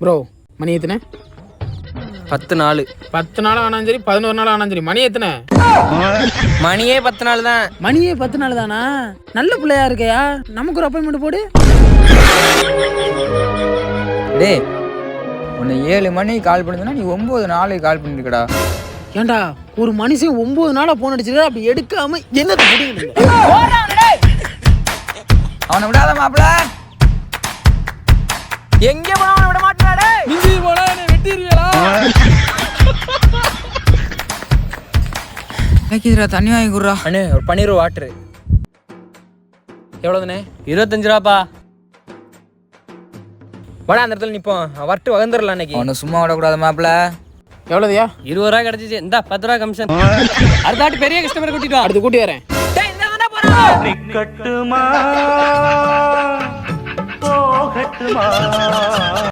Bro மணி எத்தனை? 10 நாள். 10 நாள் ஆனாலும் சரி 11 நாள் ஆனாலும் சரி. மணி எத்தனை? மணியே 10 நாள் தான். மணியே 10 நாள் தானா? நல்ல பிள்ளையா இருக்கையா? நமக்கு ஒரு அப்பாயின்மெண்ட் போடு. டேய் உன்னை 7 மணிக்கு கால் பண்ணுதுன்னா நீ 9 நாளைக்கு கால் பண்ணிருக்கடா. ஏண்டா ஒரு மனுஷன் 9 நாளா போன் அடிச்சிருக்கா, அப்படி எடுக்காம என்னது முடியல? அவனை விடாத மாப்பிள. எங்க போனா அவனை விட மாட்டாடே. மிஞ்சி போனா என்ன வெட்டிடுவீங்களா? கேக்குதுடா, தண்ணி வாங்கி குடுறா. அண்ணே ஒரு பன்னீர் வாட்டர். எவ்வளவுதானே? 25 ரூபாப்பா. வாடா அந்த இடத்துல நிப்போம். வரட்டு வகந்துடலாம் அன்னைக்கு. அவனை சும்மா விடக்கூடாது மாப்பிள. எவ்வளவுயா? 20 ரூபா கிடைச்சிச்சு. இந்த 10 ரூபா கமிஷன். அடுத்தாட்டு பெரிய கஸ்டமர் கூட்டிட்டு வா. அடுத்து கூட்டி வரேன். டேய் இந்த தான போறோம். கட்டுமா போகட்டுமா